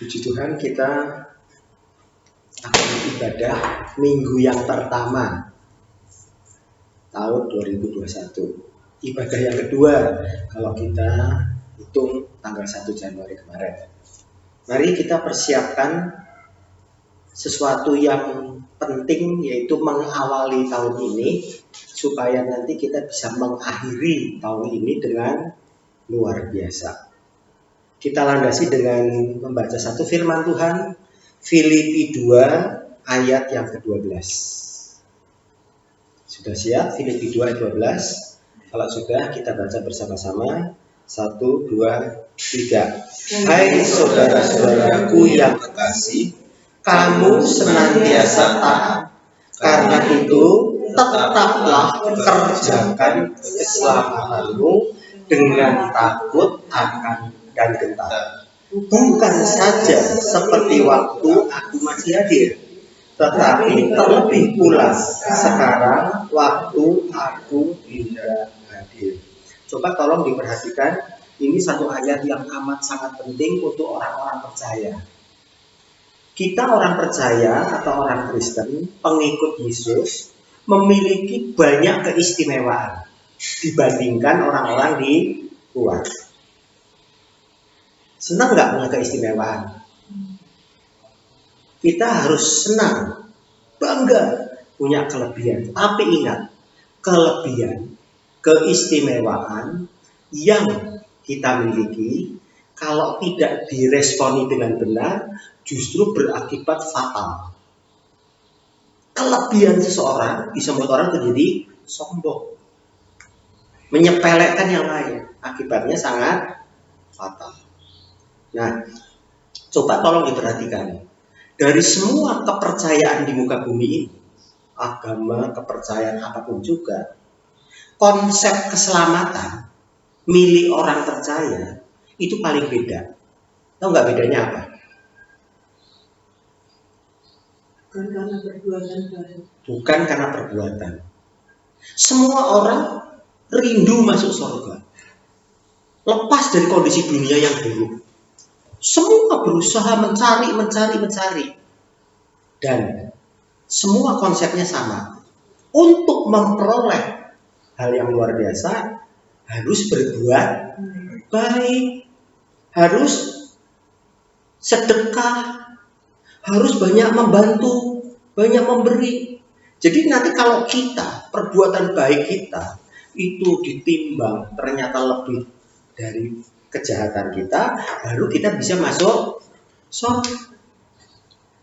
Puji Tuhan, kita akan ibadah minggu yang pertama tahun 2021. Ibadah yang kedua kalau kita hitung tanggal 1 Januari kemarin. Mari kita persiapkan sesuatu yang penting, yaitu mengawali tahun ini supaya nanti kita bisa mengakhiri tahun ini dengan luar biasa. Kita landasi dengan membaca satu firman Tuhan, Filipi 2 ayat yang ke-12. Sudah siap? Filipi 2 ayat 12. Kalau sudah, kita baca bersama-sama. 1, 2, 3. Hai saudara-saudaraku yang kekasih, kamu senantiasa taat. Karena itu, tetaplah kerjakan keselamatanmu dengan takut akan dan gentar. Bukan saja seperti waktu aku masih hadir, tetapi terlebih pula sekarang waktu aku tidak hadir. Coba tolong diperhatikan, ini satu ayat yang amat sangat penting untuk orang-orang percaya. Kita orang percaya atau orang Kristen, pengikut Yesus, memiliki banyak keistimewaan dibandingkan orang-orang di luar. Senang nggak punya keistimewaan? Kita harus senang, bangga punya kelebihan. Tapi ingat, kelebihan, keistimewaan yang kita miliki kalau tidak diresponi dengan benar, justru berakibat fatal. Kelebihan seseorang bisa membuat orang menjadi sombong, menyepelekan yang lain. Akibatnya sangat fatal. Nah, coba tolong diperhatikan. Dari semua kepercayaan di muka bumi ini, agama, kepercayaan apapun juga, konsep keselamatan milik orang percaya itu paling beda. Tahu nggak bedanya apa? Bukan karena perbuatan baik. Bukan karena perbuatan. Semua orang rindu masuk surga, lepas dari kondisi dunia yang buruk. Semua berusaha mencari. Dan semua konsepnya sama. Untuk memperoleh hal yang luar biasa, harus berbuat baik. Harus sedekah. Harus banyak membantu, banyak memberi. Jadi nanti kalau kita, perbuatan baik kita, itu ditimbang ternyata lebih dari kejahatan kita, baru kita bisa masuk surga.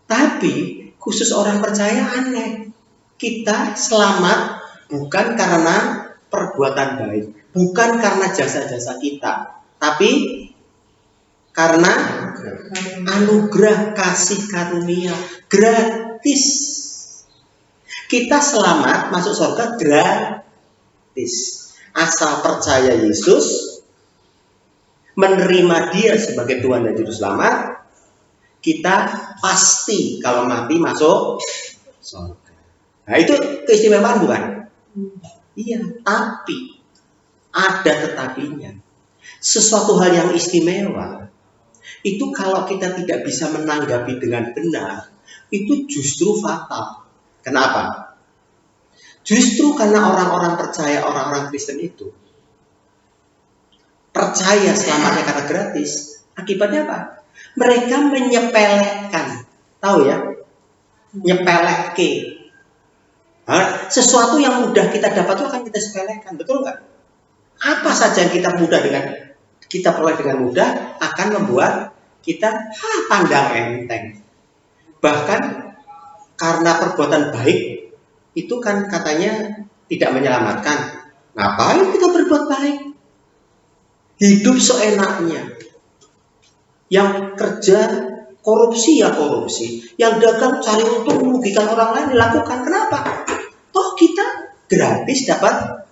Tapi khusus orang percaya aneh. Kita selamat bukan karena perbuatan baik, bukan karena jasa-jasa kita, tapi karena anugerah kasih karunia gratis. Kita selamat masuk surga gratis. Asal percaya Yesus, menerima Dia sebagai Tuhan dan Juru Selamat, kita pasti kalau mati masuk surga. Nah, itu keistimewaan bukan? Iya, tapi ada tetapinya. Sesuatu hal yang istimewa itu kalau kita tidak bisa menanggapi dengan benar, itu justru fatal. Kenapa? Justru karena orang-orang percaya, orang-orang Kristen itu percaya selamatnya karena gratis. Akibatnya apa? Mereka menyepelekan. Tahu ya? Nyepeleke. Nah, sesuatu yang mudah kita dapat itu akan kita sepelekan. Betul nggak? Apa saja yang kita peroleh dengan mudah akan membuat kita pandang enteng. Bahkan karena perbuatan baik itu kan katanya tidak menyelamatkan. Ngapain kita berbuat baik? Hidup seenaknya. Yang kerja korupsi ya korupsi. Yang dagang cari untung merugikan orang lain dilakukan. Kenapa? Toh kita gratis dapat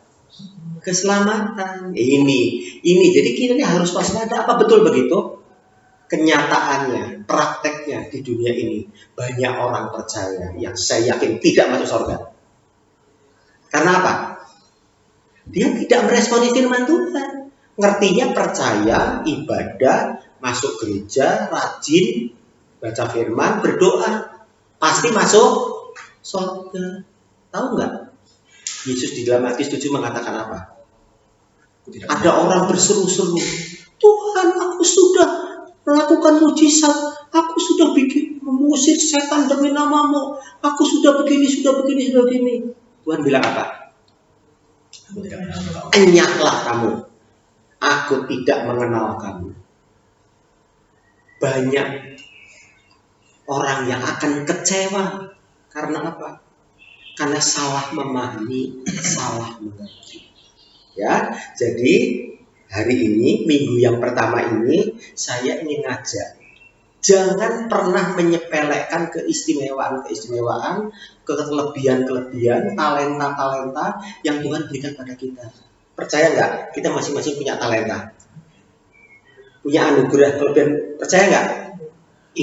keselamatan. Ini. Jadi kita ini harus waspada. Apa betul begitu? Kenyataannya, prakteknya di dunia ini banyak orang percaya yang saya yakin tidak masuk surga. Karena apa? Dia tidak meresponi firman Tuhan. Ngertinya percaya, ibadah, masuk gereja, rajin, baca firman, berdoa, pasti masuk surga. Tahu nggak? Yesus di dalam Matius 7 mengatakan apa? Ada orang berseru-seru, Tuhan, aku sudah melakukan mujizat, aku sudah mengusir setan demi namamu, aku sudah begini. Tuhan bilang apa? Enyahlah kamu, aku tidak mengenal kamu. Banyak orang yang akan kecewa. Karena apa? Karena salah memahami, salah mengerti. Ya, jadi hari ini, minggu yang pertama ini, saya ingin ngajak, jangan pernah menyepelekan keistimewaan, kelebihan, talenta yang Tuhan berikan pada kita. Percaya nggak? Kita masing-masing punya talenta, punya anugerah, kelebihan. Percaya nggak?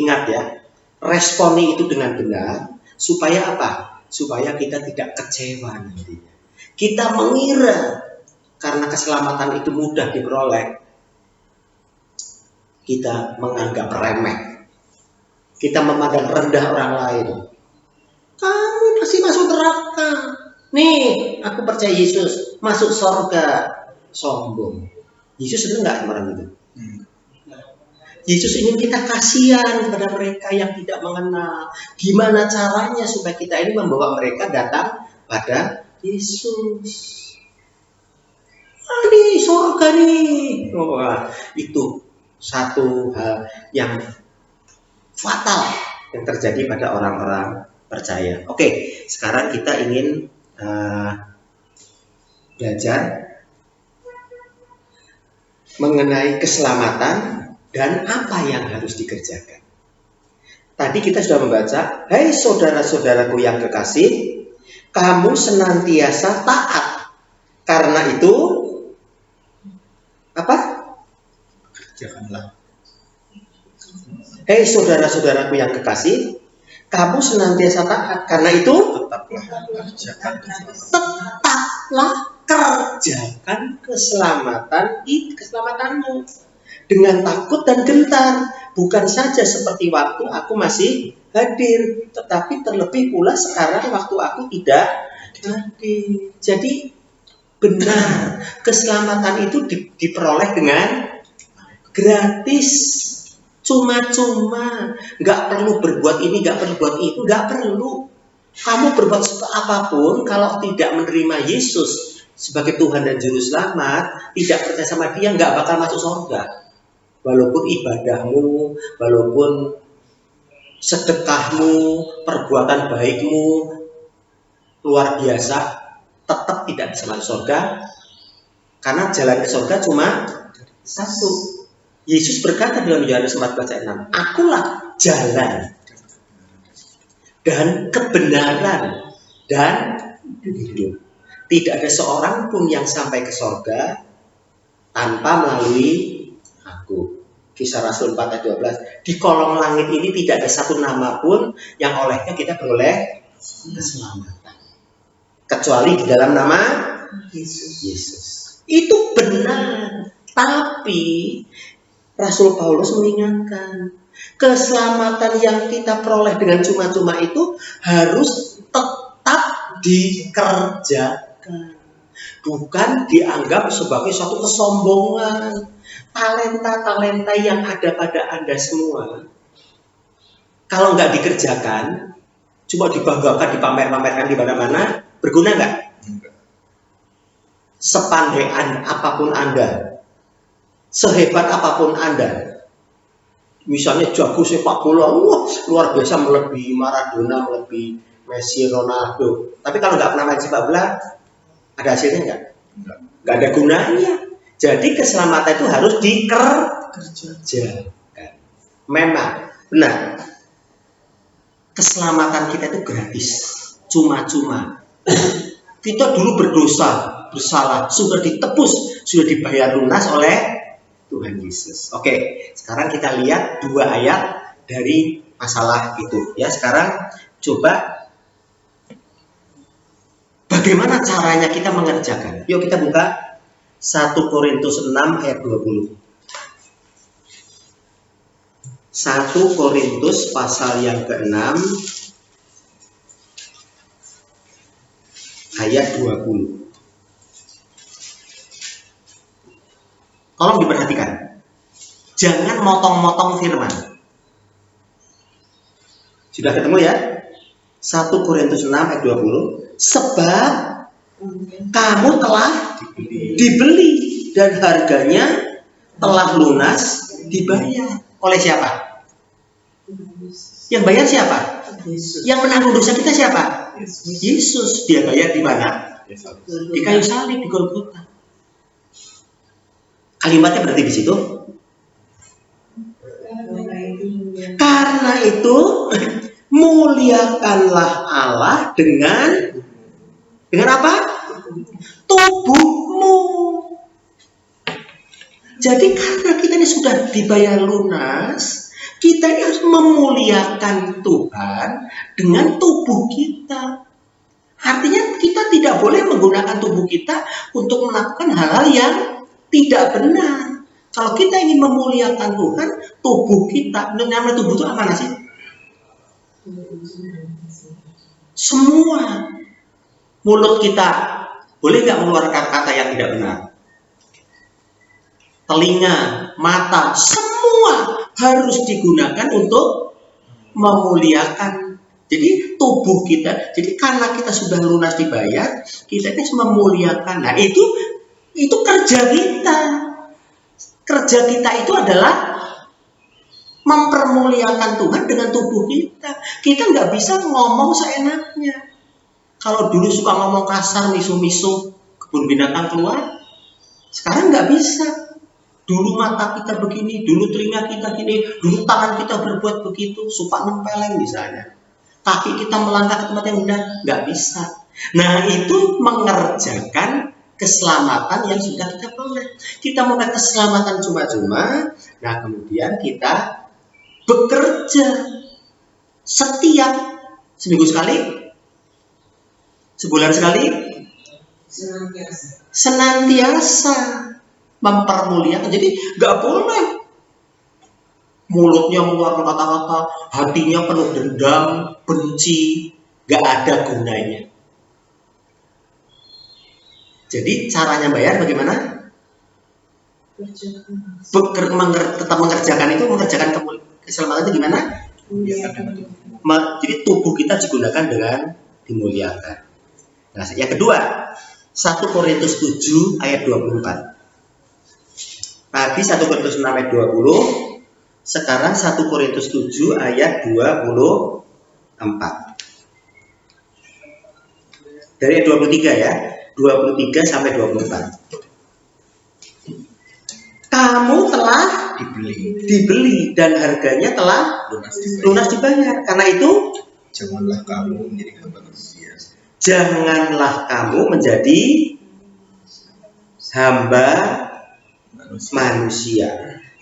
Ingat ya, responi itu dengan benar, supaya apa? Supaya kita tidak kecewa nantinya. Kita mengira karena keselamatan itu mudah diperoleh, kita menganggap remeh, kita memandang rendah orang lain. Kamu pasti masuk neraka. Nih, aku percaya Yesus, masuk surga. Sombong. Yesus senang nggak orang itu? Yesus ingin kita kasihan kepada mereka yang tidak mengenal. Gimana caranya supaya kita ini membawa mereka datang pada Yesus. Ini surga nih. Wah, itu satu hal yang fatal yang terjadi pada orang-orang percaya. Oke, sekarang kita ingin belajar mengenai keselamatan dan apa yang harus dikerjakan. Tadi kita sudah membaca, hai saudara-saudaraku yang kekasih, kamu senantiasa taat. Karena itu apa? Kerjakanlah. Hei saudara-saudaraku yang kekasih, kamu senantiasa taat. Karena itu tetaplah kerjakan keselamatanmu dengan takut dan gentar. Bukan saja seperti waktu aku masih hadir, tetapi terlebih pula sekarang waktu aku tidak hadir. Jadi benar, keselamatan itu diperoleh dengan gratis, cuma-cuma, nggak perlu berbuat ini, nggak perlu buat itu, nggak perlu. Kamu berbuat apapun, kalau tidak menerima Yesus sebagai Tuhan dan Juru Selamat, tidak percaya sama Dia, nggak bakal masuk surga. Walaupun ibadahmu, walaupun sedekahmu, perbuatan baikmu luar biasa, tetap tidak bisa masuk surga. Karena jalan ke surga cuma satu. Yesus berkata dalam Yohanes 14:6, akulah jalan dan kebenaran dan hidup. Tidak ada seorang pun yang sampai ke surga tanpa melalui aku. Kisah Rasul 4:12. Di kolong langit ini tidak ada satu nama pun yang olehnya kita beroleh keselamatan, kecuali di dalam nama Yesus. Itu benar. Tapi Rasul Paulus mengingatkan, keselamatan yang kita peroleh dengan cuma-cuma itu harus tetap dikerjakan. Bukan dianggap sebagai suatu kesombongan. Talenta-talenta yang ada pada Anda semua, kalau nggak dikerjakan, cuma dibanggakan, dipamer-pamerkan di mana-mana, berguna nggak? Sepandai apapun Anda, sehebat apapun Anda, misalnya jago sepak bola, luar biasa, melebihi Maradona, melebihi Messi, Ronaldo, tapi kalau nggak pernah main sepak bola, ada hasilnya nggak? Nggak ada gunanya. Jadi keselamatan itu harus dikerjakan. Memang benar, keselamatan kita itu gratis, cuma-cuma. Kita dulu berdosa, bersalah, sudah ditebus, sudah dibayar lunas oleh Tuhan Yesus. Oke, sekarang kita lihat 2 ayat dari masalah itu. Ya, sekarang coba bagaimana caranya kita mengerjakan. Yuk kita buka 1 Korintus 6 ayat 20. 1 1 Korintus pasal yang ke-6 ayat 20. Tolong diperhatikan. Jangan motong-motong firman. Sudah ketemu ya? 1 Korintus 6 ayat 20. Sebab kamu telah dibeli dan harganya telah lunas dibayar. Oleh siapa? Yang bayar siapa? Yang menanggung dosa kita siapa? Yesus. Dia bayar di mana? Di kayu salib, di Golgota. Kalimatnya berarti di situ. Karena itu muliakanlah Allah dengan apa? Tubuhmu. Jadi karena kita ini sudah dibayar lunas, kita ini harus memuliakan Tuhan dengan tubuh kita. Artinya kita tidak boleh menggunakan tubuh kita untuk melakukan hal-hal yang tidak benar. Kalau kita ingin memuliakan Tuhan, tubuh kita, namanya tubuh itu apa sih? Semua. Mulut kita boleh nggak mengeluarkan kata yang tidak benar? Telinga, mata, semua harus digunakan untuk memuliakan. Jadi tubuh kita, jadi karena kita sudah lunas dibayar, kita harus memuliakan. Nah itu kerja kita. Kerja kita itu adalah mempermuliakan Tuhan dengan tubuh kita. Kita nggak bisa ngomong seenaknya. Kalau dulu suka ngomong kasar, misu-misu, kebun binatang keluar, sekarang nggak bisa. Dulu mata kita begini, dulu telinga kita gini, dulu tangan kita berbuat begitu, suka nempeleng misalnya. Kaki kita melangkah ke tempat yang benar, nggak bisa. Nah itu mengerjakan keselamatan yang sudah kita peroleh. Kita mau keselamatan cuma-cuma, nah kemudian kita bekerja setiap seminggu sekali, sebulan sekali, senantiasa mempermuliakan. Jadi nggak boleh mulutnya mengeluarkan kata-kata, hatinya penuh dendam, benci, nggak ada gunanya. Jadi caranya bayar bagaimana? Tetap mengerjakan itu, mengerjakan keselamatan itu gimana? Jadi tubuh kita digunakan dengan dimuliakan. Nah, yang kedua, 1 Korintus 7 ayat 24. Tadi 1 Korintus 6 ayat 20, sekarang 1 Korintus 7 ayat 24. Dari ayat 23 ya, 23 sampai 24. Kamu telah dibeli dan harganya telah lunas dibayar. Karena itu janganlah kamu menjadi hamba manusia. Janganlah kamu menjadi hamba manusia.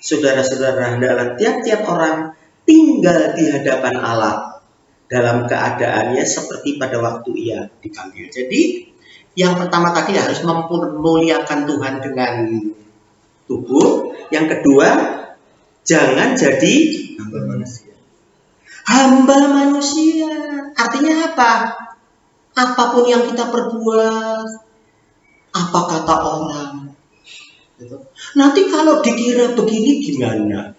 Saudara-saudara, hendaklah tiap-tiap orang tinggal di hadapan Allah dalam keadaannya seperti pada waktu ia dipanggil. Jadi yang pertama tadi harus memuliakan Tuhan dengan tubuh. Yang kedua, jangan jadi Hamba manusia. Hamba manusia. Artinya apa? Apapun yang kita perbuat, apa kata orang, nanti kalau dikira begini gimana?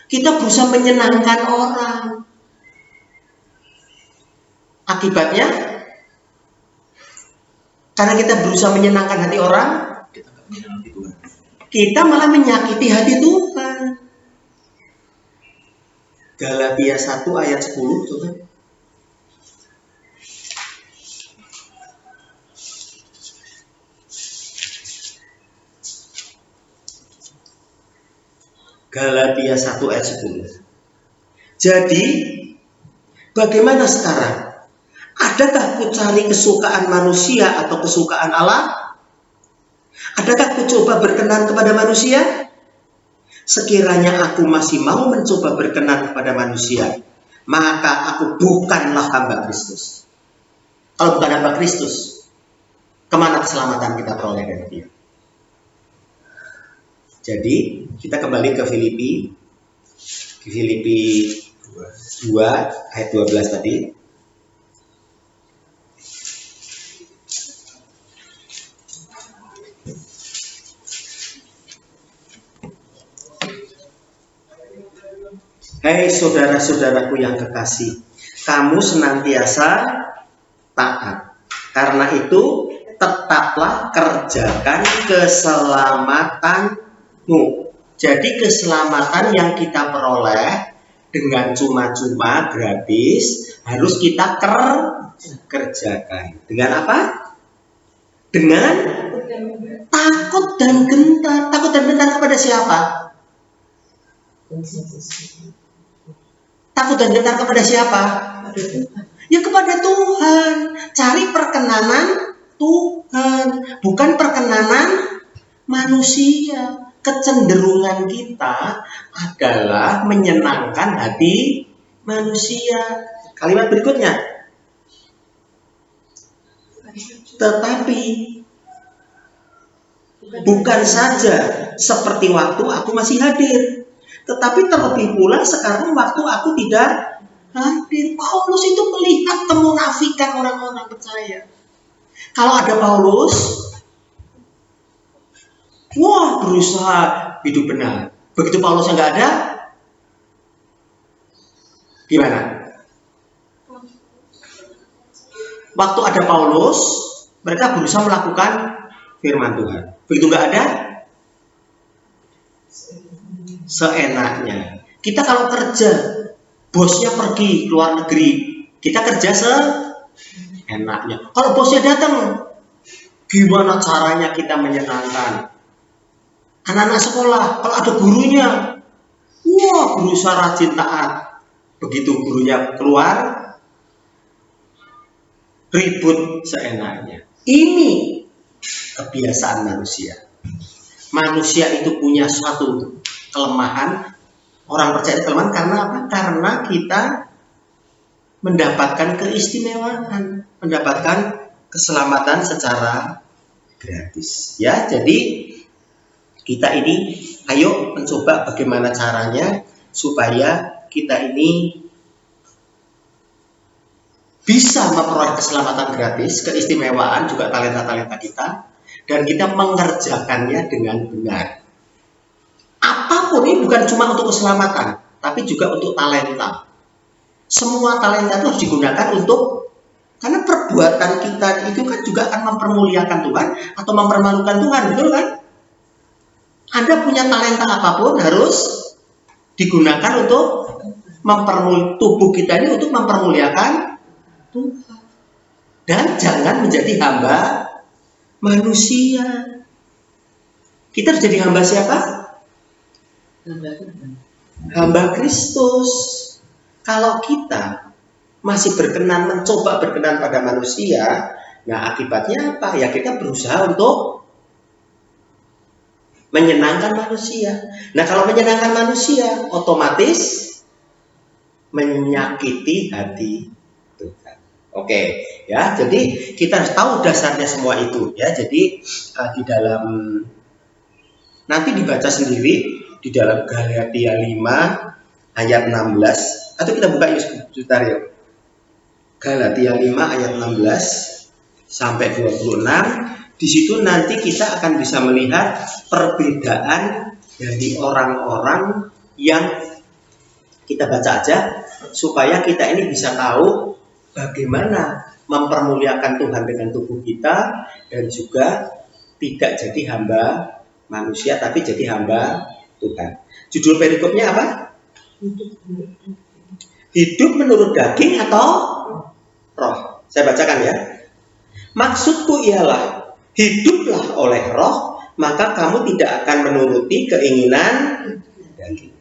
Kita berusaha menyenangkan orang. Akibatnya, karena kita berusaha menyenangkan hati orang, kita malah menyakiti hati Tuhan. Galatia 1 ayat 10, coba. Galatia 1 ayat 10. Jadi, bagaimana sekarang? Adakah ku cari kesukaan manusia atau kesukaan Allah? Adakah ku coba berkenan kepada manusia? Sekiranya aku masih mau mencoba berkenan kepada manusia, maka aku bukanlah hamba Kristus. Kalau bukan hamba Kristus, kemana keselamatan kita peroleh dari Dia? Jadi, kita kembali ke Filipi Filipi 2 ayat 12 tadi. Hai saudara-saudaraku yang kekasih, kamu senantiasa taat. Karena itu tetaplah kerjakan keselamatanmu. Jadi keselamatan yang kita peroleh dengan cuma-cuma gratis harus kita kerjakan. Dengan apa? Dengan takut dan gentar. Takut dan gentar kepada siapa? Takut dan gentar kepada siapa? Ya kepada Tuhan. Cari perkenanan Tuhan, bukan perkenanan manusia. Kecenderungan kita adalah menyenangkan hati manusia. Kalimat berikutnya. Tetapi bukan saja seperti waktu aku masih hadir, tetapi terlebih pula sekarang waktu aku tidak hadir. Paulus itu melihat kemunafikan orang-orang percaya. Kalau ada Paulus, wah berusaha hidup benar. Begitu Paulusnya nggak ada, gimana? Waktu ada Paulus, mereka berusaha melakukan firman Tuhan. Begitu nggak ada, seenaknya. Kita kalau kerja, bosnya pergi ke luar negeri, kita kerja seenaknya. Kalau bosnya datang, gimana caranya kita menyenangkan? Anak-anak sekolah, kalau ada gurunya, wah berusaha rajin taat. Begitu gurunya keluar, ribut seenaknya. Ini kebiasaan manusia. Manusia itu punya suatu kelemahan. Orang percaya kelemahan karena apa? Karena kita mendapatkan keistimewaan, mendapatkan keselamatan secara gratis. Ya, jadi kita ini ayo mencoba bagaimana caranya supaya kita ini bisa memperoleh keselamatan gratis, keistimewaan juga talenta-talenta kita, dan kita mengerjakannya dengan benar. Apapun ini bukan cuma untuk keselamatan, tapi juga untuk talenta. Semua talenta itu harus digunakan untuk, karena perbuatan kita itu kan juga akan mempermuliakan Tuhan atau mempermalukan Tuhan, betul kan? Anda punya talenta apapun harus digunakan untuk tubuh kita ini untuk mempermuliakan Tuhan. Dan jangan menjadi hamba manusia. Kita harus jadi hamba siapa? Hamba Kristus. Kalau kita masih mencoba berkenan pada manusia, nah akibatnya apa? Ya kita berusaha untuk menyenangkan manusia. Nah kalau menyenangkan manusia, otomatis menyakiti hati Tuhan. Oke, ya. Jadi kita harus tahu dasarnya semua itu, ya. Jadi di dalam nanti dibaca sendiri di dalam Galatia 5 ayat 16. Atau kita buka sebentar yuk. Galatia 5 ayat 16 sampai 26. Di situ nanti kita akan bisa melihat perbedaan dari orang-orang yang kita baca aja supaya kita ini bisa tahu bagaimana mempermuliakan Tuhan dengan tubuh kita dan juga tidak jadi hamba manusia tapi jadi hamba Tuhan. Judul perikopnya apa? Hidup menurut daging atau roh? Saya bacakan ya. Maksudku ialah hiduplah oleh roh, maka kamu tidak akan menuruti keinginan daging.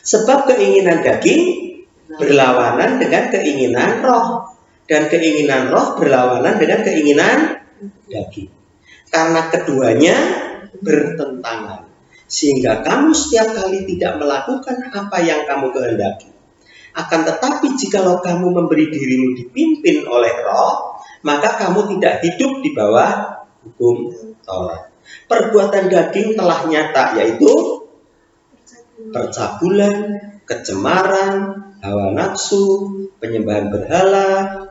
Sebab keinginan daging berlawanan dengan keinginan roh, dan keinginan roh berlawanan dengan keinginan daging. Karena keduanya bertentangan, sehingga kamu setiap kali tidak melakukan apa yang kamu kehendaki. Akan tetapi jikalau kamu memberi dirimu dipimpin oleh roh, maka kamu tidak hidup di bawah hukum Taurat. Perbuatan daging telah nyata, yaitu percabulan, kecemaran, hawa nafsu, penyembahan berhala,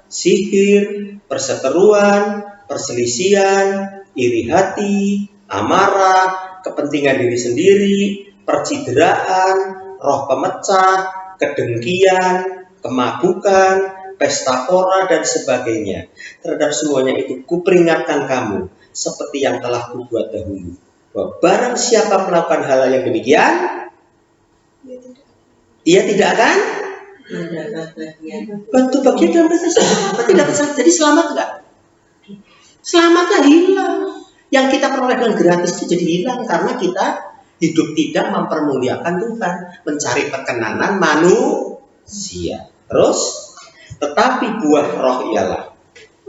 sihir, perseteruan, perselisihan, iri hati, amarah, kepentingan diri sendiri, percideraan, roh pemecah, kedengkian, kemabukan, pesta pora, dan sebagainya. Terhadap semuanya itu kuperingatkan kamu, seperti yang telah kubuat dahulu, bahwa barang siapa melakukan hal yang demikian, ia tidak akan bantu bagian dalam kerajaan. Tidak bisa. Jadi selamat enggak? Selamatnya hilang. Yang kita peroleh dengan gratis itu jadi hilang karena kita hidup tidak mempermuliakan Tuhan, mencari perkenanan manusia. Terus, tetapi buah roh ialah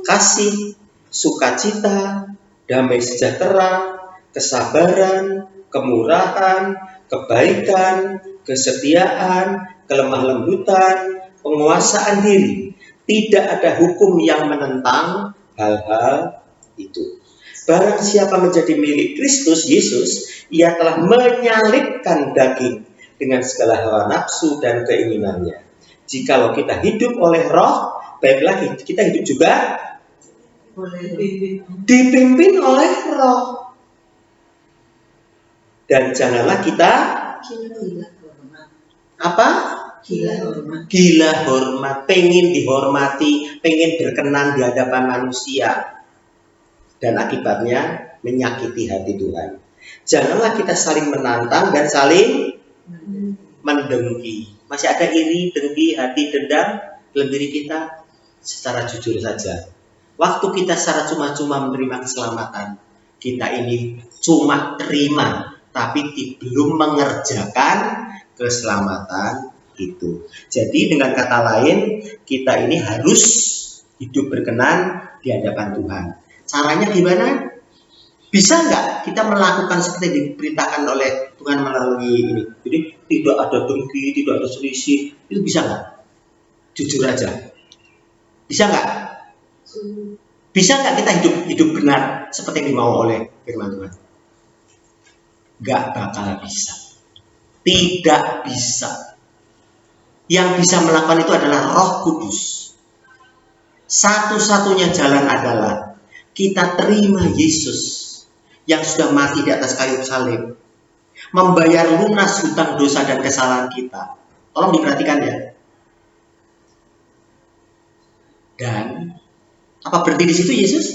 kasih, sukacita, damai sejahtera, kesabaran, kemurahan, kebaikan, kesetiaan, kelemah lembutan, penguasaan diri. Tidak ada hukum yang menentang hal-hal itu. Barang siapa menjadi milik Kristus Yesus, ia telah menyalibkan daging dengan segala hawa nafsu dan keinginannya. Jikalau kita hidup oleh roh, baiklah kita hidup juga dipimpin oleh roh. Dan janganlah kita apa? Gila hormat, pengen dihormati, pengen berkenan di hadapan manusia, dan akibatnya menyakiti hati Tuhan. Janganlah kita saling menantang dan saling mendengki. Masih ada iri, dengki, hati, dendam dalam diri kita? Secara jujur saja, waktu kita secara cuma-cuma menerima keselamatan, kita ini cuma terima, tapi belum mengerjakan keselamatan itu. Jadi dengan kata lain, kita ini harus hidup berkenan di hadapan Tuhan. Caranya gimana? Bisa nggak kita melakukan seperti yang diberitakan oleh Tuhan melalui ini? Jadi tidak ada dengki, tidak ada selisih. Itu bisa nggak? Jujur aja. Bisa nggak? Bisa nggak kita hidup benar seperti yang dimau oleh firman Tuhan? Nggak bakal bisa. Tidak bisa. Yang bisa melakukan itu adalah Roh Kudus. Satu-satunya jalan adalah kita terima Yesus yang sudah mati di atas kayu salib, membayar lunas hutang dosa dan kesalahan kita. Tolong diperhatikan ya. Dan apa berhenti di situ Yesus?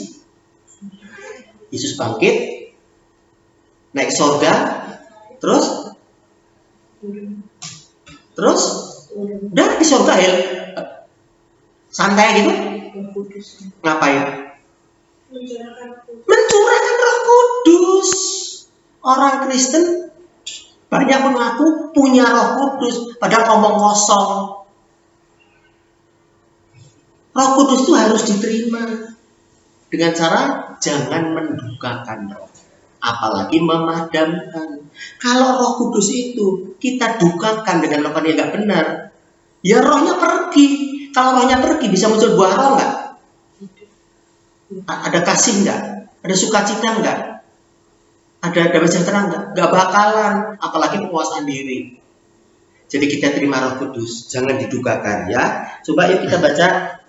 Yesus bangkit, naik surga, terus udah di surga ya, santai gitu. Ngapain? Mencurahkan Roh Kudus. Orang Kristen banyak mengaku punya Roh Kudus, padahal omong kosong. Roh Kudus itu harus diterima dengan cara jangan mendukakan roh, apalagi memadamkan. Kalau Roh Kudus itu kita dukakan dengan melakukan yang nggak benar, ya rohnya pergi. Kalau rohnya pergi, bisa muncul buah roh nggak? Ada kasih nggak? Ada sukacita nggak? Ada damai sejahtera nggak? Nggak bakalan. Apalagi penguasaan diri. Jadi kita terima Roh Kudus, jangan didukakan ya. Coba yuk kita baca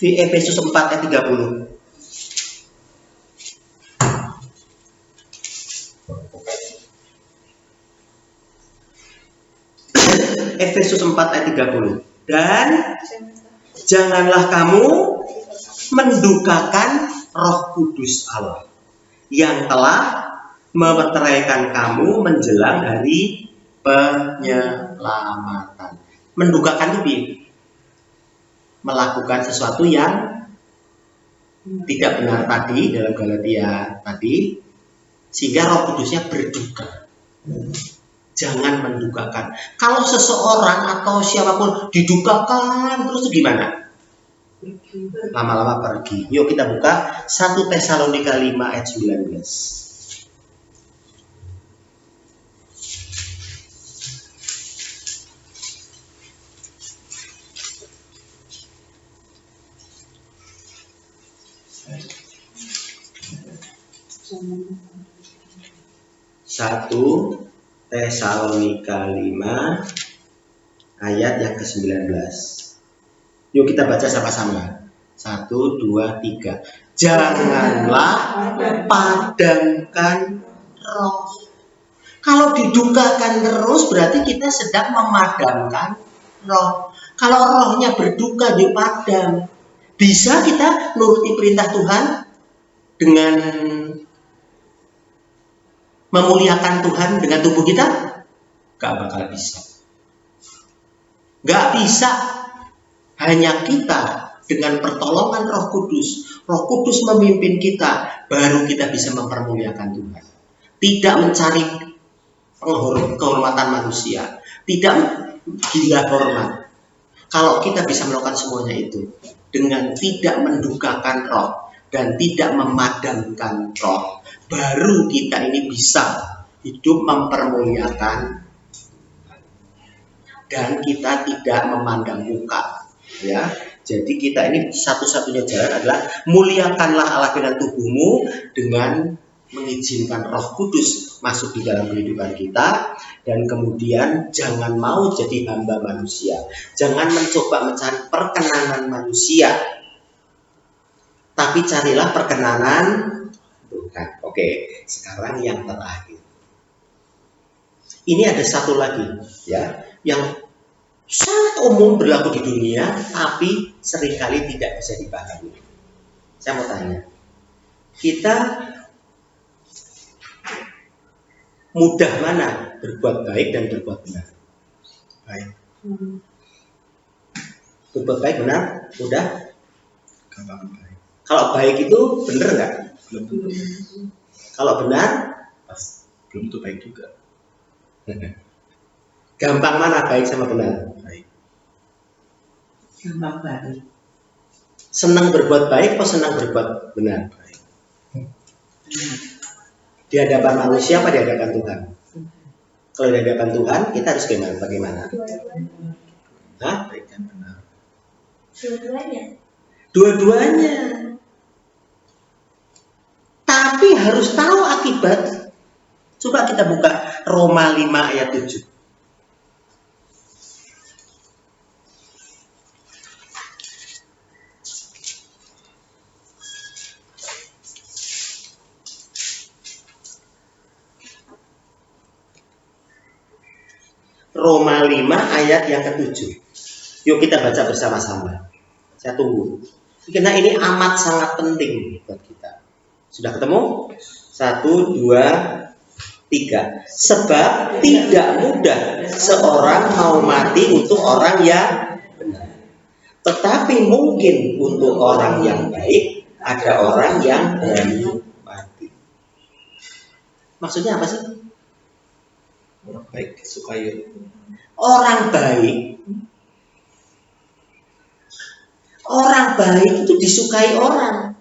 Efesus 4 ayat 30. Efesus 4 ayat 30. Dan janganlah kamu mendukakan Roh Kudus Allah yang telah memeteraikan kamu menjelang hari penyelamatan. Mendukakan itu melakukan sesuatu yang tidak benar tadi dalam Galatia tadi, sehingga Roh Kudusnya berduka. Jangan mendukakan. Kalau seseorang atau siapapun didukakan terus gimana? Lama-lama pergi. Yuk kita buka 1 Tesalonika 5 ayat 19. Satu Tesalonika 5 ayat yang ke-19. Yuk kita baca sama-sama. 1, 2, 3. Janganlah padamkan roh. Kalau didukakan terus berarti kita sedang memadamkan roh. Kalau rohnya berduka yuk padam. Bisa kita nuruti perintah Tuhan dengan memuliakan Tuhan dengan tubuh kita? Gak bakal bisa. Gak bisa. Hanya kita dengan pertolongan Roh Kudus. Roh Kudus memimpin kita, baru kita bisa mempermuliakan Tuhan. Tidak mencari kehormatan manusia. Tidak gila hormat. Kalau kita bisa melakukan semuanya itu dengan tidak mendukakan roh dan tidak memadamkan roh, baru kita ini bisa hidup mempermuliakan dan kita tidak memandang muka, ya. Jadi kita ini satu-satunya jalan adalah muliakanlah Allah dengan tubuhmu dengan mengizinkan Roh Kudus masuk di dalam kehidupan kita, dan kemudian jangan mau jadi hamba manusia. Jangan mencoba mencari perkenanan manusia, tapi carilah perkenanan Tuhan. Oke, sekarang yang terakhir. Ini ada satu lagi, ya, yang sangat umum berlaku di dunia, tapi seringkali tidak bisa dipahami. Saya mau tanya, kita mudah mana berbuat baik dan berbuat benar? Baik. Berbuat baik benar, mudah. Gampang baik. Kalau baik itu benar nggak? Belum tentu. Kalau benar, Belum tentu baik juga. gampang mana baik sama benar? Baik. Gampang baik. Senang berbuat baik atau senang berbuat benar? Baik. Di hadapan manusia apa di hadapan Tuhan? Kalau di hadapan Tuhan, kita harus bagaimana? Hah? Baik dan benar. Dua-duanya. Tapi harus tahu akibat. Coba kita buka Roma 5 ayat 7. Roma 5 ayat yang ke-7. Yuk kita baca bersama-sama. Saya tunggu. Karena ini amat sangat penting buat kita. Sudah ketemu? 1, 2, 3. Sebab tidak mudah seorang mau mati untuk orang yang benar. Tetapi mungkin untuk orang yang baik ada orang yang berani mati. Maksudnya apa sih? Orang baik disukai. Orang baik itu disukai orang.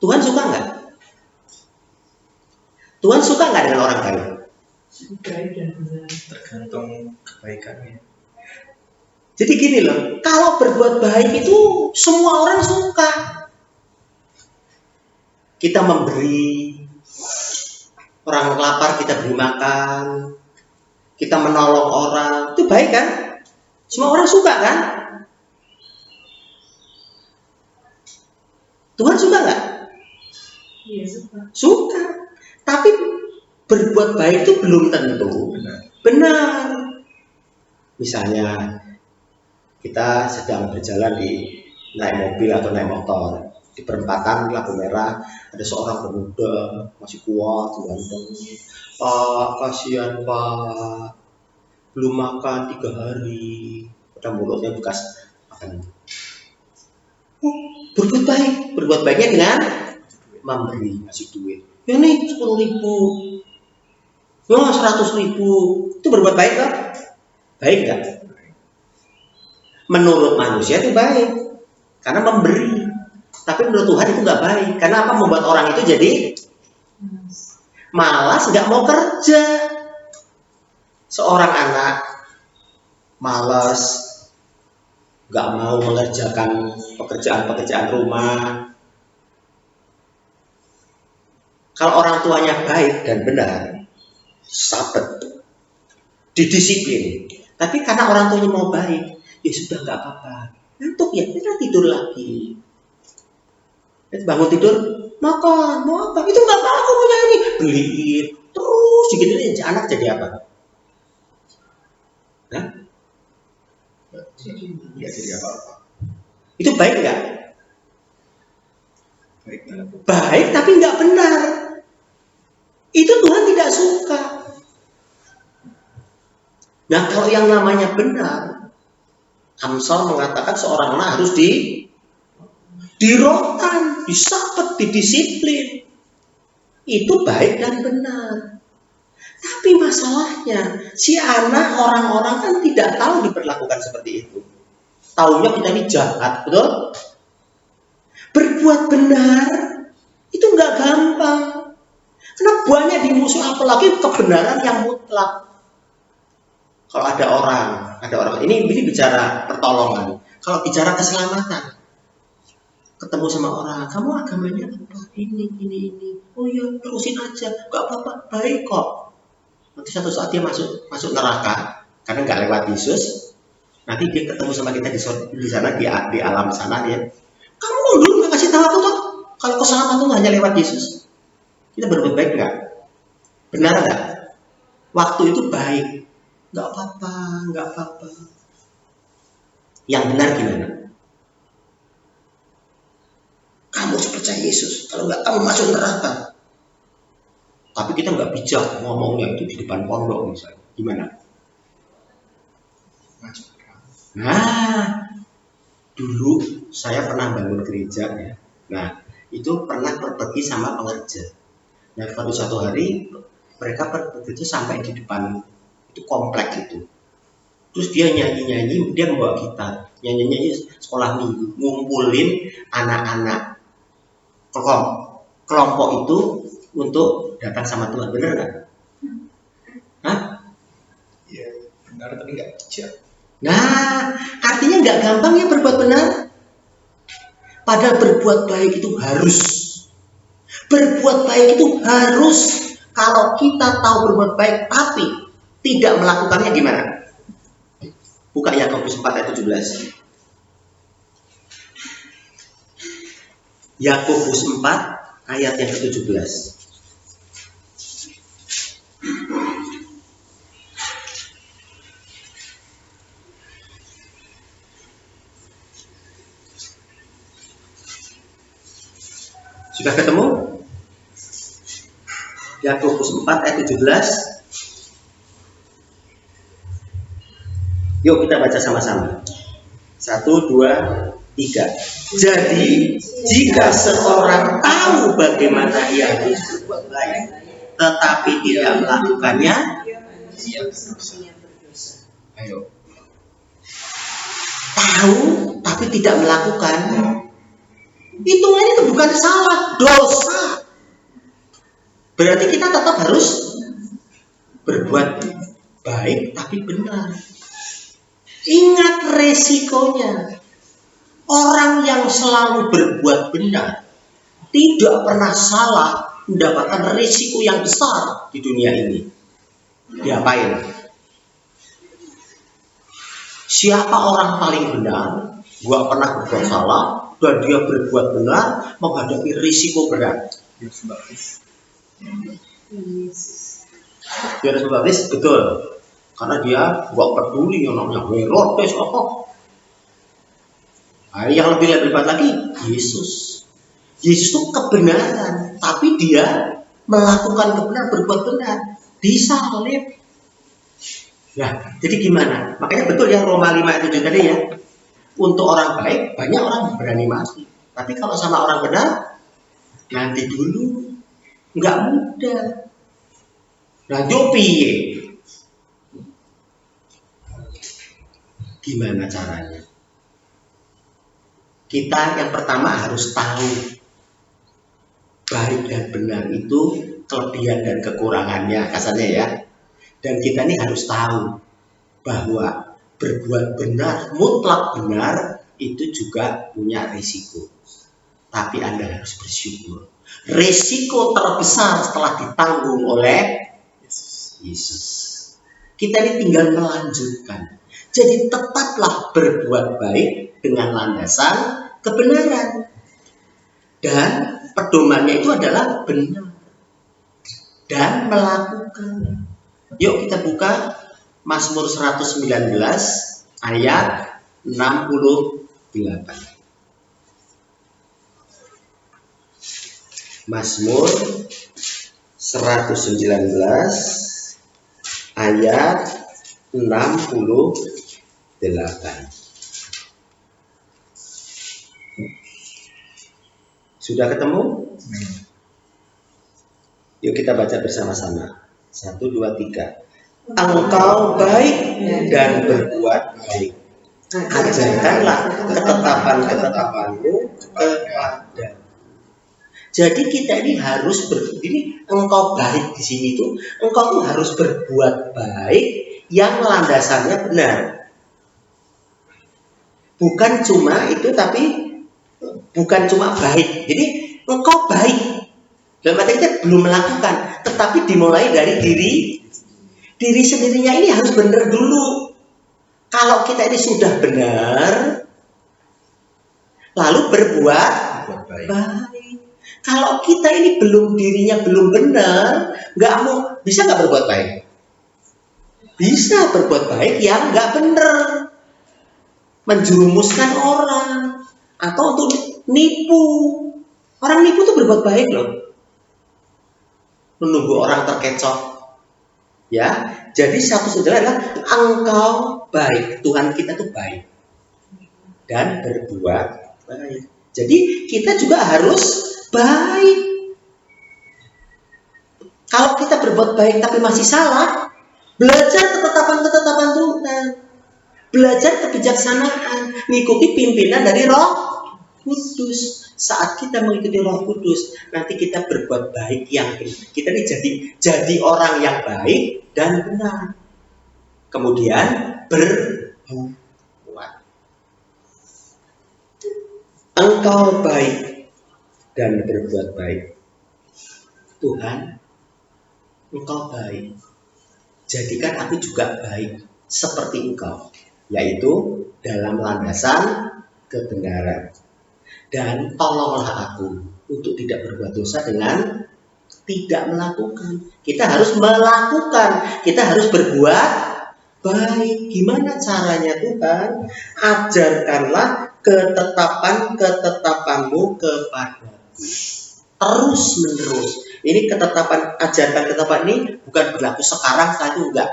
Tuhan suka nggak? Tuhan suka nggak dengan orang baik? Baik dan benar. Tergantung kebaikannya. Jadi gini loh, kalau berbuat baik itu semua orang suka. Kita memberi, orang lapar kita beri makan, kita menolong orang, itu baik kan? Semua orang suka kan? Tuhan suka nggak? Iya, suka. Suka. Tapi berbuat baik itu belum tentu benar. Misalnya kita sedang berjalan di naik mobil atau naik motor di perempatan lampu merah, ada seorang pemuda masih kuat, ganteng. Pak, kasihan Pak, belum makan 3 hari, pada mulutnya bekas makan. Berbuat baiknya dengan memberi, ngasih duit. Ya nih 10.000, ya 100.000, itu berbuat baik kan? Baik nggak? Menurut manusia itu baik, karena memberi. Tapi menurut Tuhan itu nggak baik. Karena apa? Membuat orang itu jadi malas, nggak mau kerja. Seorang anak malas, nggak mau mengerjakan pekerjaan rumah. Kalau orang tuanya baik dan benar, sabar, didisiplin, Tapi karena orang tuanya mau baik, ya sudah nggak apa-apa. Ngantuk ya, kita tidur lagi. Bangun tidur, makan, mau apa? Itu nggak apa-apa, punya ini. Beliin, terus digituin anak jadi apa? Hah? Nggak jadi apa-apa. Itu baik nggak? Baik banget. Baik tapi nggak benar. Itu Tuhan tidak suka. Nah kalau yang namanya benar, Amsal mengatakan seorang anak harus dirotan, disabet, didisiplin. Itu baik dan benar. Tapi masalahnya si anak, orang-orang kan tidak tahu diperlakukan seperti itu. Taunya kita ini jahat, betul? Berbuat benar itu nggak gampang. Karena banyak dimusuh, apalagi kebenaran yang mutlak. Kalau ada orang ini bicara pertolongan. Kalau bicara keselamatan, ketemu sama orang, kamu agamanya apa? Ini. Oh ya, terusin aja, nggak apa-apa, baik kok. Nanti satu saat dia masuk neraka karena nggak lewat Yesus. Nanti dia ketemu sama kita di sana di alam sana dia. Kamu dulu nggak kasih tahu aku tuh kalau keselamatan itu hanya lewat Yesus. Kita berbuat baik nggak? Benar nggak? Waktu itu baik, nggak apa-apa. Yang benar gimana? Kamu harus percaya Yesus. Kalau nggak kamu masuk neraka. Tapi kita nggak bijak ngomongnya itu di depan pondok misalnya. Gimana? Nah, dulu saya pernah bangun gereja ya. Nah, itu pernah pergi sama pengerja. Nah, pada suatu hari mereka bekerja sampai di depan itu kompleks itu. Terus dia nyanyi, dia membawa gitar, nyanyi sekolah minggu, ngumpulin anak-anak kelompok itu untuk datang sama Tuhan, benar nggak? Hah? Ya, benar tapi nggak bijak. Nah, artinya nggak gampang ya berbuat benar. Padahal berbuat baik itu harus. Berbuat baik itu harus. Kalau kita tahu berbuat baik tapi tidak melakukannya gimana? Buka Yakobus 4 ayat 17. Yakobus 4 ayat yang ke-17. Sudah ketemu? Yakobus 4 ayat 17. Yuk kita baca sama-sama. 1, 2, 3. Jadi jika seorang tahu bagaimana ia harus berbuat baik, tetapi tidak melakukannya, Iya, berdosa. Ayo. tahu tapi tidak melakukan, hitungannya itu bukan salah, dosa. Berarti kita tetap harus berbuat baik tapi benar. Ingat resikonya. Orang yang selalu berbuat benar tidak pernah salah, mendapatkan resiko yang besar di dunia ini. Diapain? Siapa orang paling benar, gak pernah berbuat salah, dan dia berbuat benar, menghadapi risiko berat. Yesus Baptis. Dia harus baptis, betul. Karena dia gak peduli yang namanya Herodes apa. Nah, yang lebih hebat lagi, Yesus. Yesus itu kebenaran, tapi dia melakukan kebenaran, berbuat benar, disalib. Nah, jadi gimana? Makanya betul ya Roma 5 ayat 7 tadi ya. Untuk orang baik, banyak orang berani mati. Tapi kalau sama orang benar, nanti dulu. Nggak mudah. Nah, jopi. Gimana caranya? Kita yang pertama harus tahu baik dan benar itu kelebihan dan kekurangannya, kasarnya ya. Dan kita ini harus tahu bahwa berbuat benar, mutlak benar itu juga punya risiko. Tapi Anda harus bersyukur. Risiko terbesar setelah ditanggung oleh Yesus. Kita ini tinggal melanjutkan. Jadi tetaplah berbuat baik dengan landasan kebenaran. Dan pedomannya itu adalah benar. Dan melakukan. Yuk kita buka Mazmur 119 ayat 68. Mazmur 119 ayat 68. Sudah ketemu? Yuk kita baca bersama-sama. 1, 2, 3. Engkau baik dan berbuat baik. Ajarkanlah ketetapan-ketetapanmu kepada. Jadi kita ini harus ini engkau baik di sini tuh, engkau tuh harus berbuat baik yang landasannya benar. Bukan cuma itu, tapi bukan cuma baik. Jadi engkau baik. Dalam arti kita belum melakukan, tetapi dimulai dari diri sendirinya ini harus benar dulu. Kalau kita ini sudah benar, lalu berbuat baik. Kalau kita ini dirinya belum benar, bisa nggak berbuat baik? Bisa berbuat baik yang nggak benar, menjerumuskan orang atau untuk nipu. Orang nipu tuh berbuat baik loh, menunggu orang terkecoh. Ya, jadi satu saudara adalah engkau baik, Tuhan kita tuh baik dan berbuat baik. Jadi kita juga harus baik. Kalau kita berbuat baik tapi masih salah, belajar ketetapan-ketetapan Tuhan, belajar kebijaksanaan, mengikuti pimpinan dari Roh Kudus. Saat kita mengikuti Roh Kudus, nanti kita berbuat baik yang kita ini jadi orang yang baik dan benar. Kemudian berbuat. Engkau baik dan berbuat baik. Tuhan, engkau baik. Jadikan aku juga baik seperti engkau, yaitu dalam landasan kebenaran. Dan tolonglah aku untuk tidak berbuat dosa dengan tidak melakukan. Kita harus melakukan, kita harus berbuat baik. Gimana caranya Tuhan? Ajarkanlah ketetapan-ketetapanmu kepadaku. Terus menerus. Ini ajarkan ketetapan ini bukan berlaku sekarang saja, enggak,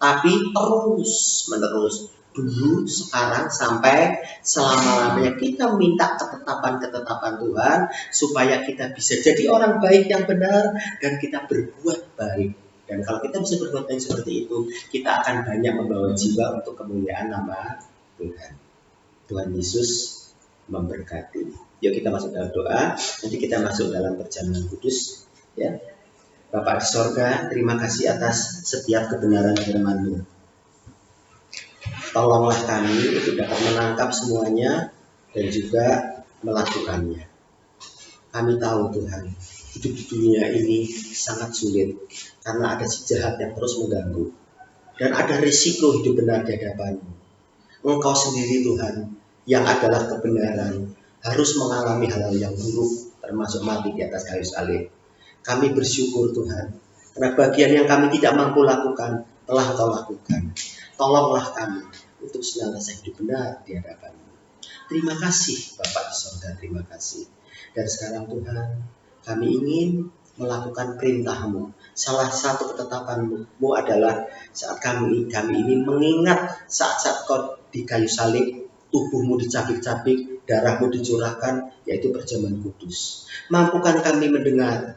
tapi terus menerus. Dulu, sekarang, sampai selama-lamanya kita minta ketetapan-ketetapan Tuhan supaya kita bisa jadi orang baik yang benar dan kita berbuat baik. Dan kalau kita bisa berbuat baik seperti itu, kita akan banyak membawa jiwa untuk kemuliaan nama Tuhan. Tuhan Yesus memberkati. Yuk kita masuk dalam doa. Nanti kita masuk dalam perjamuan kudus. Ya, Bapa di sorga, terima kasih atas setiap kebenaran firman-Mu. Tolonglah kami untuk dapat menangkap semuanya dan juga melakukannya. Kami tahu Tuhan, hidup di dunia ini sangat sulit karena ada si jahat yang terus mengganggu dan ada risiko hidup benar di hadapan-Mu. Engkau sendiri Tuhan yang adalah kebenaran harus mengalami hal-hal yang buruk, termasuk mati di atas kayu salib. Kami bersyukur Tuhan karena bagian yang kami tidak mampu lakukan telah Kau lakukan. Tolonglah kami untuk senantiasa hidup benar di hadapan-Mu. Terima kasih Bapak di surga, terima kasih. Dan sekarang Tuhan, kami ingin melakukan perintah-Mu. Salah satu ketetapan-Mu adalah saat kami ini mengingat saat-saat Kau di kayu salib, tubuh-Mu dicabik-cabik, darah-Mu dicurahkan, yaitu perjamuan kudus. Mampukan kami mendengar,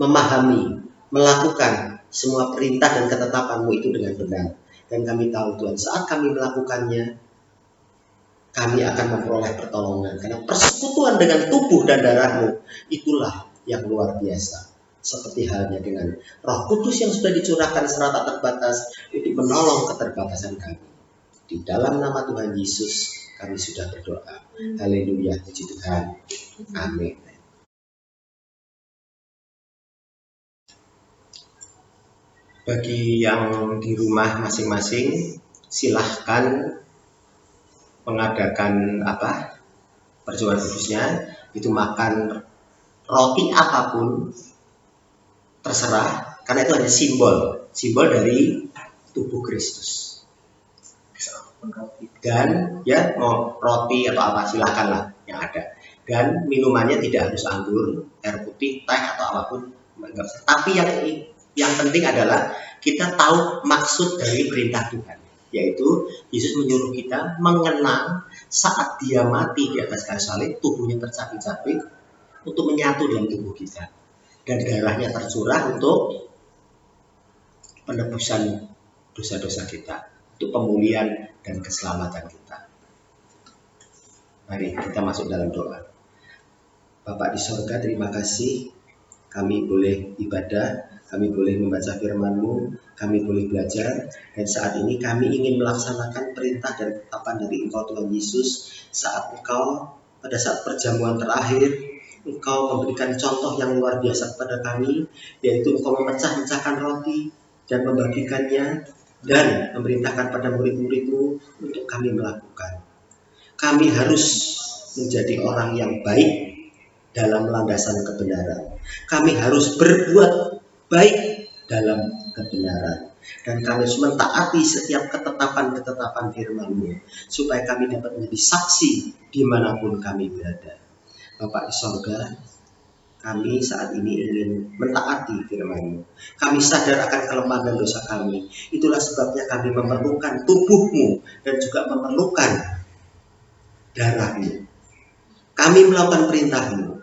memahami, melakukan semua perintah dan ketetapan-Mu itu dengan benar. Dan kami tahu Tuhan, saat kami melakukannya, kami akan memperoleh pertolongan. Karena persekutuan dengan tubuh dan darah-Mu, itulah yang luar biasa. Seperti halnya dengan Roh Kudus yang sudah dicurahkan secara tak terbatas, untuk menolong keterbatasan kami. Di dalam nama Tuhan Yesus, kami sudah berdoa. Haleluya, puji Tuhan. Amin. Bagi yang di rumah masing-masing, silahkan mengadakan perjamuan kudusnya, itu makan roti apapun terserah, karena itu hanya simbol dari tubuh Kristus. Dan ya mau roti atau apa silakanlah yang ada. Dan minumannya tidak harus anggur, air putih, teh atau apapun. Tapi yang penting adalah kita tahu maksud dari perintah Tuhan, yaitu Yesus menyuruh kita mengenang saat dia mati di atas kayu salib, tubuhnya tercapik-capik untuk menyatu dalam tubuh kita, dan darahnya tercurah untuk penebusan dosa-dosa kita, untuk pemulihan dan keselamatan kita. Mari kita masuk dalam doa. Bapa di sorga, terima kasih kami boleh ibadah, kami boleh membaca firman-Mu, kami boleh belajar, dan saat ini kami ingin melaksanakan perintah dan ketetapan dari Engkau Tuhan Yesus. Saat Engkau pada saat perjamuan terakhir, Engkau memberikan contoh yang luar biasa kepada kami, yaitu Engkau memecah-mecahkan roti dan membagikannya, dan memerintahkan pada murid-murid-Mu untuk kami melakukan. Kami harus menjadi orang yang baik dalam landasan kebenaran. Kami harus berbuat baik dalam kebenaran. Dan kami harus mentaati setiap ketetapan-ketetapan firman-Mu, supaya kami dapat menjadi saksi dimanapun kami berada. Bapak di sorga, kami saat ini ingin mentaati firman-Mu. Kami sadar akan kelemahan dan dosa kami. Itulah sebabnya kami memerlukan tubuh-Mu dan juga memerlukan darah-Mu. Kami melakukan perintah-Mu.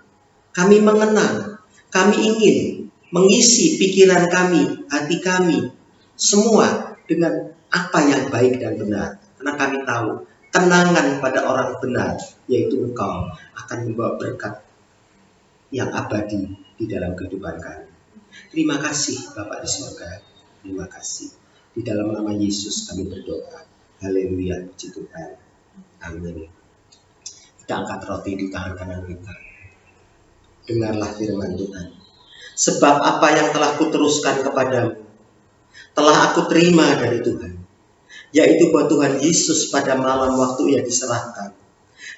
Kami mengenang, kami ingin mengisi pikiran kami, hati kami, semua dengan apa yang baik dan benar. Karena kami tahu, kenangan pada orang benar, yaitu Engkau, akan membawa berkat yang abadi di dalam kehidupan kami. Terima kasih Bapak di surga, terima kasih. Di dalam nama Yesus kami berdoa. Haleluya, puji Tuhan. Amin. Kita angkat roti di tangan kanan kita. Dengarlah firman Tuhan. Sebab apa yang telah kuteruskan kepadamu, telah aku terima dari Tuhan, yaitu bahwa Tuhan Yesus pada malam waktu ia diserahkan,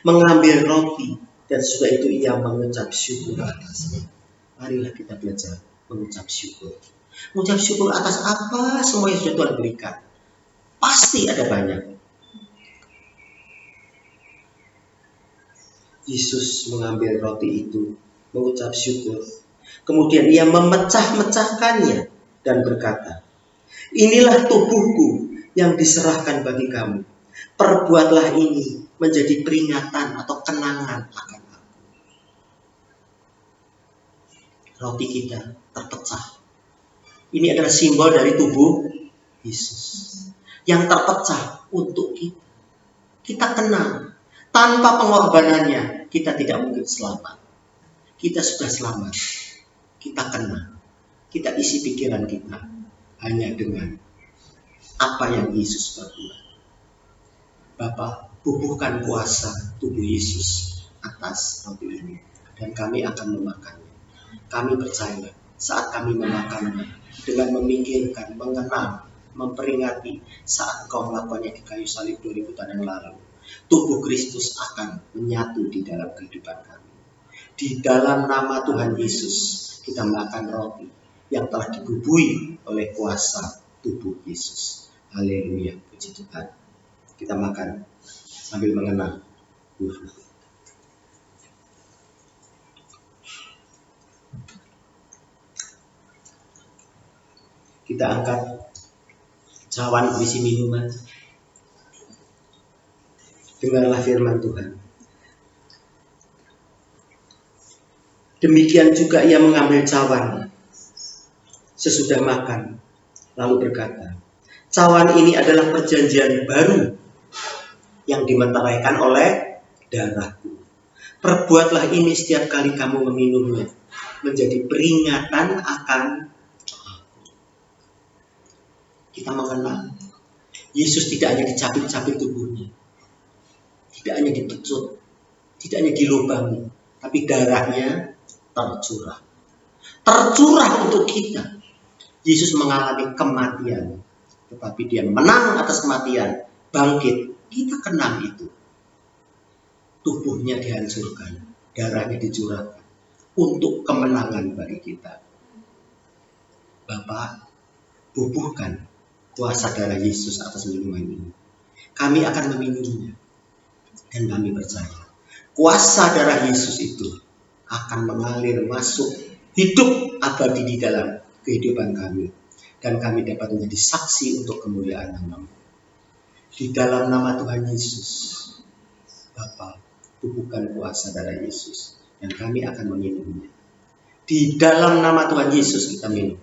mengambil roti, dan sudah itu ia mengucap syukur atasnya. Marilah kita belajar mengucap syukur. Mengucap syukur atas apa semua yang sudah Tuhan berikan. Pasti ada banyak. Yesus mengambil roti itu, mengucap syukur. Kemudian ia memecah-mecahkannya dan berkata, inilah tubuhku yang diserahkan bagi kamu. Perbuatlah ini menjadi peringatan atau kenangan akan aku. Roti kita terpecah. Ini adalah simbol dari tubuh Yesus yang terpecah untuk kita. Kita kenal, tanpa pengorbanannya kita tidak mungkin selamat. Kita sudah selamat, kita kenal, kita isi pikiran kita hanya dengan apa yang Yesus perbuat. Bapak, bubuhkan kuasa tubuh Yesus atas roti ini, dan kami akan memakannya. Kami percaya saat kami memakannya, dengan memikirkan, mengenal, memperingati saat Engkau melakukannya di kayu salib 2000 tahun yang lalu, tubuh Kristus akan menyatu di dalam kehidupan kami. Di dalam nama Tuhan Yesus, kita makan roti yang telah dibubuhi oleh kuasa tubuh Yesus. Haleluya, puji Tuhan. Kita makan sambil mengenang. Kita angkat cawan berisi minuman. Dengarlah firman Tuhan. Demikian juga ia mengambil cawan sesudah makan, lalu berkata, cawan ini adalah perjanjian baru yang dimeteraikan oleh darahku. Perbuatlah ini setiap kali kamu meminumnya, menjadi peringatan akan aku. Kita mengenal Yesus tidak hanya dicapik-capik tubuhnya, tidak hanya dipecut, tidak hanya dilubangi, tapi darahnya tercurah untuk kita. Yesus mengalami kematian, tetapi dia menang atas kematian, bangkit. Kita kenal itu. Tubuhnya dihancurkan, darahnya dicurahkan untuk kemenangan bagi kita. Bapak, bubuhkan kuasa darah Yesus atas minuman ini. Kami akan meminumnya. Dan kami percaya, kuasa darah Yesus itu akan mengalir masuk hidup abadi di dalam kehidupan kami. Dan kami dapat menjadi saksi untuk kemuliaan nama-Mu. Di dalam nama Tuhan Yesus, Bapa, bubuhkan kuasa darah Yesus. Dan kami akan meminumnya. Di dalam nama Tuhan Yesus kita minum.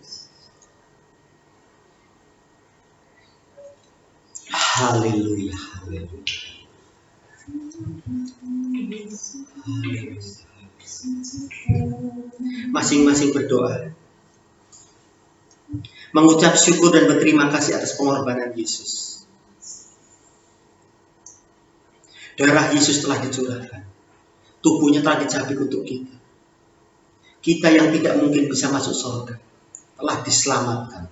Haleluya, haleluya. Masing-masing berdoa, mengucap syukur dan berterima kasih atas pengorbanan Yesus. Darah Yesus telah dicurahkan, tubuhnya telah dicabik untuk kita. Kita yang tidak mungkin bisa masuk surga telah diselamatkan.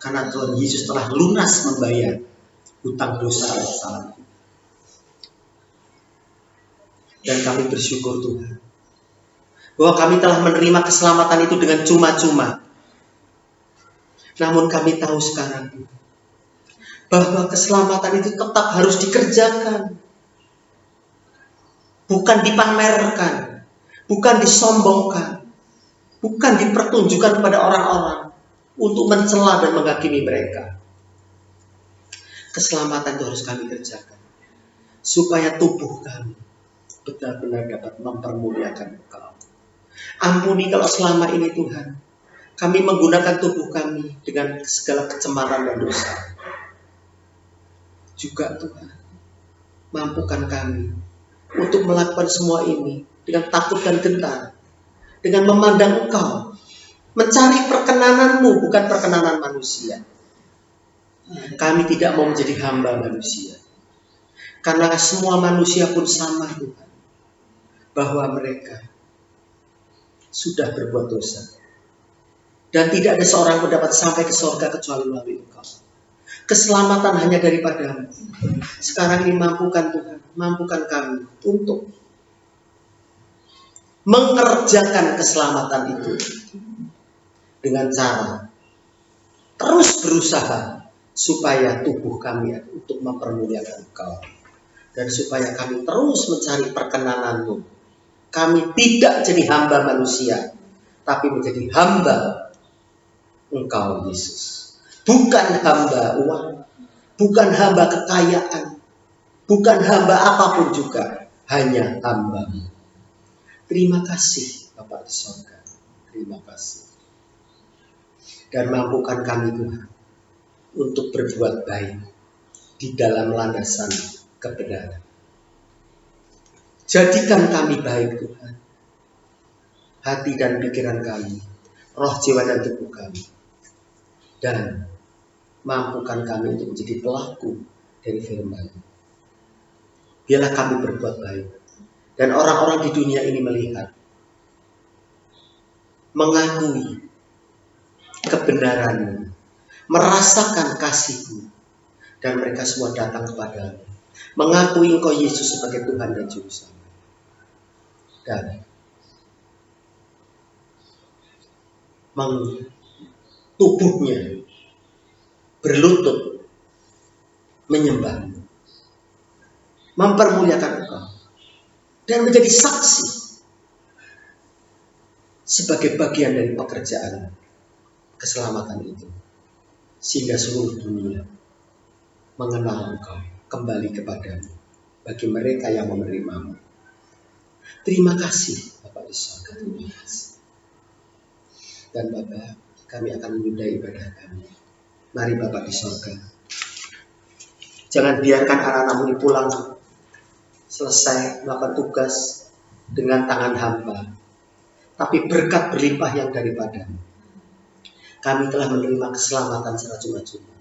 Karena Tuhan Yesus telah lunas membayar hutang dosa dan kesalahan. Dan kami bersyukur Tuhan, bahwa kami telah menerima keselamatan itu dengan cuma-cuma. Namun kami tahu sekarang bahwa keselamatan itu tetap harus dikerjakan. Bukan dipamerkan, bukan disombongkan, bukan dipertunjukkan kepada orang-orang untuk mencela dan menghakimi mereka. Keselamatan itu harus kami kerjakan, supaya tubuh kami benar-benar dapat mempermuliakan Engkau. Ampuni kalau selama ini Tuhan, kami menggunakan tubuh kami dengan segala kecemaran dan dosa. Juga Tuhan, mampukan kami untuk melakukan semua ini dengan takut dan gentar, dengan memandang Engkau, mencari perkenanan-Mu, bukan perkenanan manusia. Kami tidak mau menjadi hamba manusia, karena semua manusia pun sama Tuhan, bahwa mereka sudah berbuat dosa, dan tidak ada seorang pun dapat sampai ke surga kecuali melalui Engkau. Keselamatan hanya daripada-Mu. Sekarang ini mampukan Tuhan, mampukan kami untuk mengerjakan keselamatan itu dengan cara terus berusaha supaya tubuh kami untuk mempermuliakan Engkau, dan supaya kami terus mencari perkenanan-Mu. Kami tidak jadi hamba manusia, tapi menjadi hamba Engkau Yesus. Bukan hamba uang, bukan hamba kekayaan, bukan hamba apapun juga, hanya hamba-Mu. Terima kasih Bapak di surga, terima kasih. Dan mampukan kami Tuhan untuk berbuat baik di dalam landasan kebenaran. Jadikan kami baik Tuhan, hati dan pikiran kami, roh, jiwa dan tubuh kami. Dan mampukan kami untuk menjadi pelaku dari firman. Biarlah kami berbuat baik, dan orang-orang di dunia ini melihat, mengakui kebenaran-Mu, merasakan kasih-Mu, dan mereka semua datang kepada-Mu, mengakui Engkau Yesus sebagai Tuhan dan Juru Selamat. Dan tubuhnya berlutut menyembah, mempermuliakan Engkau, dan menjadi saksi sebagai bagian dari pekerjaan keselamatan itu, sehingga seluruh dunia mengenal Engkau, kembali kepadamu bagi mereka yang menerima-Mu. Terima kasih Bapak di surga, terima kasih. Dan Bapak, kami akan menyudahi ibadah kami. Mari Bapak di surga, jangan biarkan anak-anak-Mu ini pulang selesai melakukan tugas dengan tangan hampa, tapi berkat berlimpah yang daripada-Mu. Kami telah menerima keselamatan secara cuma-cuma.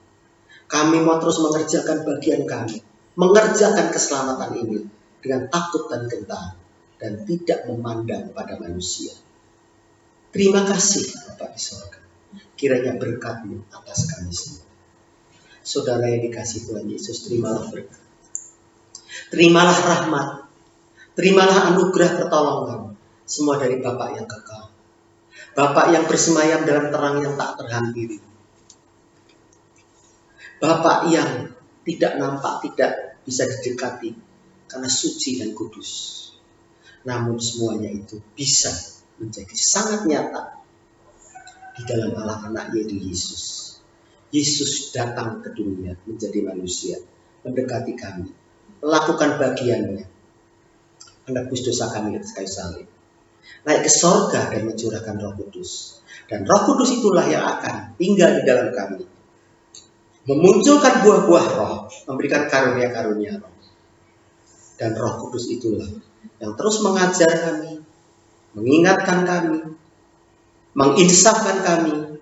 Kami mau terus mengerjakan bagian kami, mengerjakan keselamatan ini dengan takut dan gentar, dan tidak memandang pada manusia. Terima kasih Bapa di sorga. Kiranya berkat-Mu atas kami semua. Saudara yang dikasih Tuhan Yesus, terimalah berkat. Terimalah rahmat. Terimalah anugerah pertolongan. Semua dari Bapa yang kekal. Bapa yang bersemayam dalam terang yang tak terhampiri. Bapa yang tidak nampak, tidak bisa didekati karena suci dan kudus. Namun semuanya itu bisa menjadi sangat nyata di dalam Allah anak yaitu Yesus. Yesus datang ke dunia menjadi manusia, mendekati kami, melakukan bagiannya, menebus dosa kami atas kayu salib, naik ke sorga dan mencurahkan Roh Kudus. Dan Roh Kudus itulah yang akan tinggal di dalam kami, memunculkan buah-buah roh, memberikan karunia-karunia roh. Dan Roh Kudus itulah yang terus mengajar kami, mengingatkan kami, menginsafkan kami,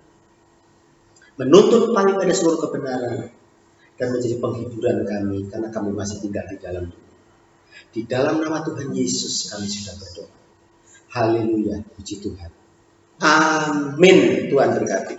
menuntut kami pada seluruh kebenaran, dan menjadi penghiburan kami karena kami masih tinggal di dalam dunia. Di dalam nama Tuhan Yesus kami sudah berdoa. Haleluya, puji Tuhan. Amin. Tuhan berkati.